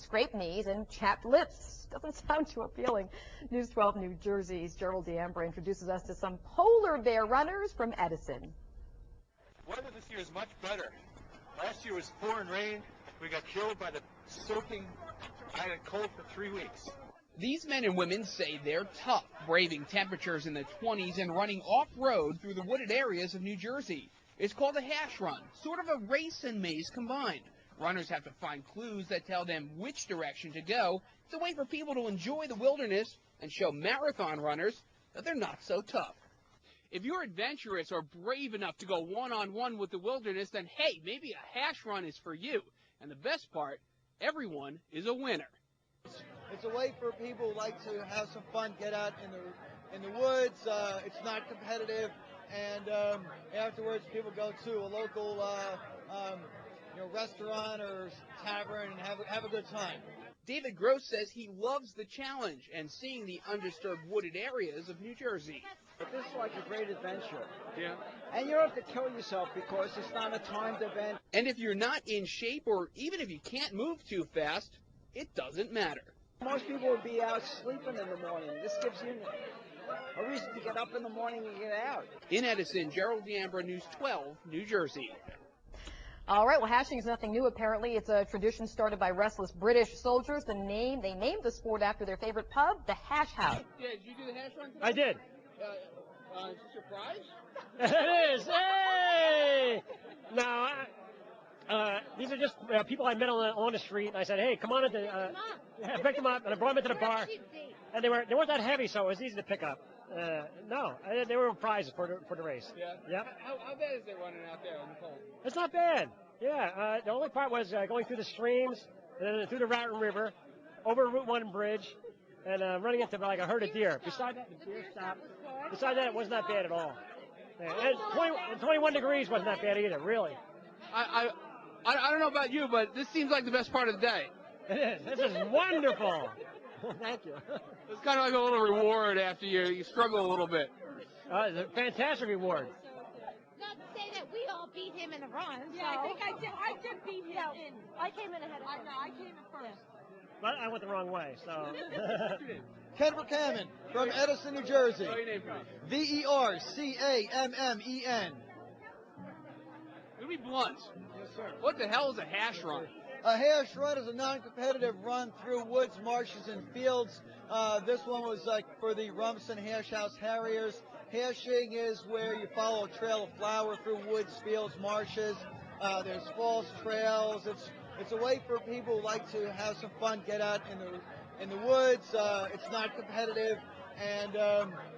scraped knees, and chapped lips. Doesn't sound too appealing. News 12 New Jersey's Gerald D'Ambra introduces us to some polar bear runners from Edison. Weather this year is much better. Last year was pouring rain. We got killed by the soaking. I had a cold for 3 weeks. These men and women say they're tough, braving temperatures in the 20s and running off-road through the wooded areas of New Jersey. It's called a hash run, sort of a race and maze combined. Runners have to find clues that tell them which direction to go. It's a way for people to enjoy the wilderness and show marathon runners that they're not so tough. If you're adventurous or brave enough to go one-on-one with the wilderness, then hey, maybe a hash run is for you. And the best part, everyone is a winner. It's a way for people who like to have some fun, get out in the woods. It's not competitive, and afterwards people go to a local restaurant or tavern and have a good time. David Gross says he loves the challenge and seeing the undisturbed wooded areas of New Jersey. But this is like a great adventure. Yeah. And you don't have to kill yourself because it's not a timed event. And if you're not in shape or even if you can't move too fast, it doesn't matter. Most people would be out sleeping in the morning. This gives you a reason to get up in the morning and get out. In Edison, Gerald D'Ambra, News 12, New Jersey. All right, well, hashing is nothing new, apparently. It's a tradition started by restless British soldiers. They named the sport after their favorite pub, the Hash House. Yeah, did you do the hash run today? I did. Is it a surprise? It is. Hey! No, these are just people I met on the street, and I said, hey, come on. I picked them up, and I brought them into the bar. And they weren't that heavy, so it was easy to pick up. They were prizes for the race. Yeah? Yep. How bad is it running out there in the cold? It's not bad. Yeah, the only part was going through the streams, and then through the Raton River, over Route 1 bridge, and running into like a herd of deer. Besides that, the deer stopped. Besides that, it was not bad at all. Yeah. And 21 degrees wasn't that bad either, really. I don't know about you, but this seems like the best part of the day. It is. This is wonderful. Thank you. It's kind of like a little reward after you struggle a little bit. It's a fantastic reward. Not to say that we all beat him in the run. Yeah, I think I did beat him. I came in ahead of him. I came in first. But I went the wrong way, so. Ken Verkamen from Edison, New Jersey. What's your name, please? Verkammen. Let me be blunt. Yes, sir. What the hell is a hash run? A hash run is a non-competitive run through woods, marshes, and fields. This one was like for the Rumson Hash House Harriers. Hashing is where you follow a trail of flower through woods, fields, marshes. There's false trails. It's a way for people who like to have some fun, get out in the woods. It's not competitive, and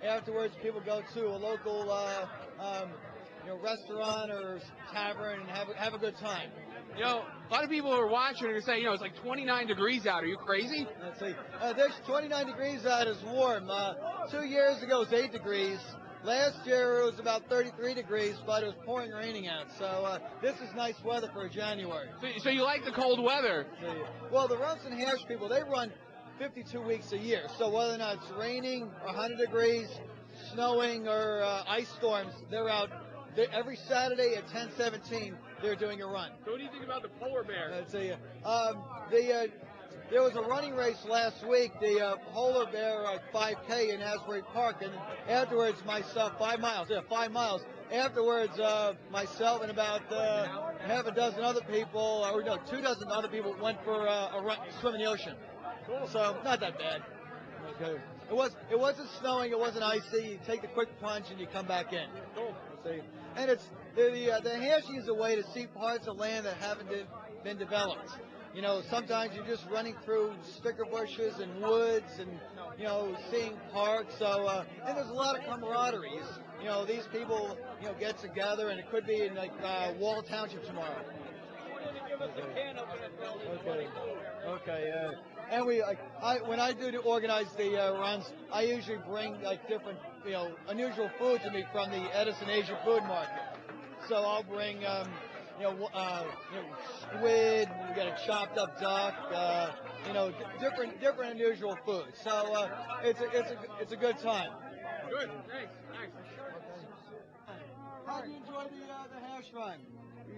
afterwards people go to a local restaurant or tavern and have a good time. You know, a lot of people who are watching are saying, it's like 29 degrees out. Are you crazy? Let's see. There's 29 degrees out. It's warm. 2 years ago it was 8 degrees. Last year it was about 33 degrees, but it was pouring raining out. So this is nice weather for January. So you like the cold weather? Well, the Rumson Hash people, they run 52 weeks a year. So whether or not it's raining, 100 degrees, snowing, or ice storms, they're out. Every Saturday at 10:17, they're doing a run. So what do you think about the polar bear? Let's see. There was a running race last week, the polar bear 5K in Asbury Park, and afterwards myself, 5 miles. Yeah, 5 miles. Afterwards, myself and about half a dozen other people, 2 dozen other people went for a run, swim in the ocean. Cool. So not that bad. Okay. It wasn't snowing, it wasn't icy. You take the quick plunge and you come back in. Cool. See, and it's the hashing is a way to see parts of land that haven't been developed. Sometimes you're just running through sticker bushes and woods and seeing parks. So and there's a lot of camaraderie. These people get together, and it could be in like Wall Township tomorrow. Okay. And when I do organize the runs, I usually bring different, unusual food to me from the Edison Asian Food Market. So I'll bring, squid. We got a chopped up duck. Different unusual foods. So it's a good time. Good. Thanks. How do you enjoy the hash run?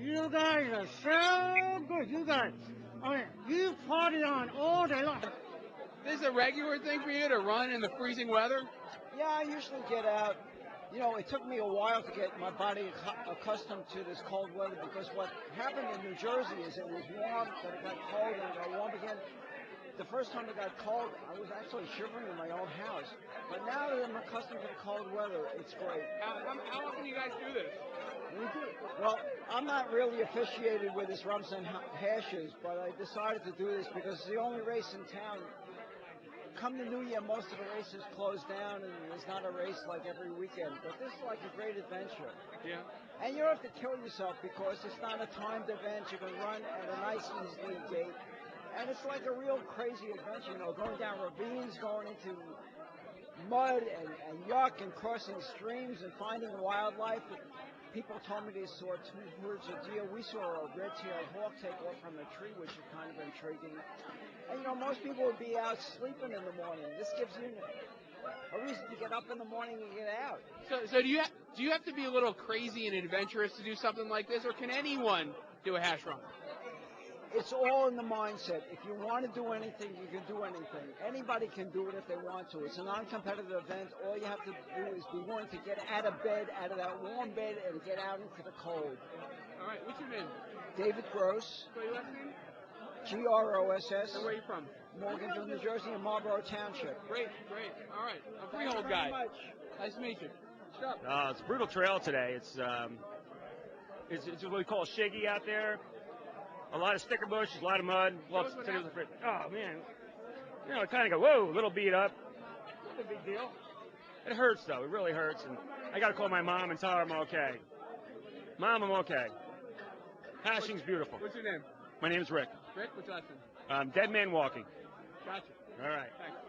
You guys are so good. You guys. Oh, yeah. You party on all day long. This is a regular thing for you to run in the freezing weather? Yeah, I usually get out. You know, it took me a while to get my body accustomed to this cold weather because what happened in New Jersey is it was warm, then it got cold, and it got warm again. The first time it got cold, I was actually shivering in my own house. But now that I'm accustomed to the cold weather, it's great. How often do you guys do this? Well, I'm not really officiated with this Rumps and Hashes, but I decided to do this because it's the only race in town. Come the New Year, most of the races close down, and there's not a race like every weekend. But this is like a great adventure. Yeah. And you don't have to kill yourself because it's not a timed event. You can run at a nice, easy gait. And it's like a real crazy adventure, you know, going down ravines, going into mud and yuck and crossing streams and finding wildlife. People told me they saw 2 herds of deer. We saw a red-tailed hawk take off from a tree, which is kind of intriguing. And, you know, most people would be out sleeping in the morning. This gives you a reason to get up in the morning and get out. So do you have to be a little crazy and adventurous to do something like this, or can anyone do a hash run? It's all in the mindset. If you want to do anything, you can do anything. Anybody can do it if they want to. It's a non-competitive event. All you have to do is be willing to get out of bed, out of that warm bed, and get out into the cold. All right, what's your name? David Gross. What's your last name? Gross. And where are you from? Morganville, New Jersey, in Marlborough Township. Great. All right, a freehold guy. Nice to meet you. What's up? It's a brutal trail today. It's what we call shaggy out there. A lot of sticker bushes, a lot of mud. Oh man, you know, it kind of go whoa, a little beat up. Not a big deal. It hurts though. It really hurts, and I got to call my mom and tell her I'm okay. Mom, I'm okay. Hashing's beautiful. What's your name? My name's Rick. Rick, what's your last name? Dead man walking. Gotcha. All right. Thanks.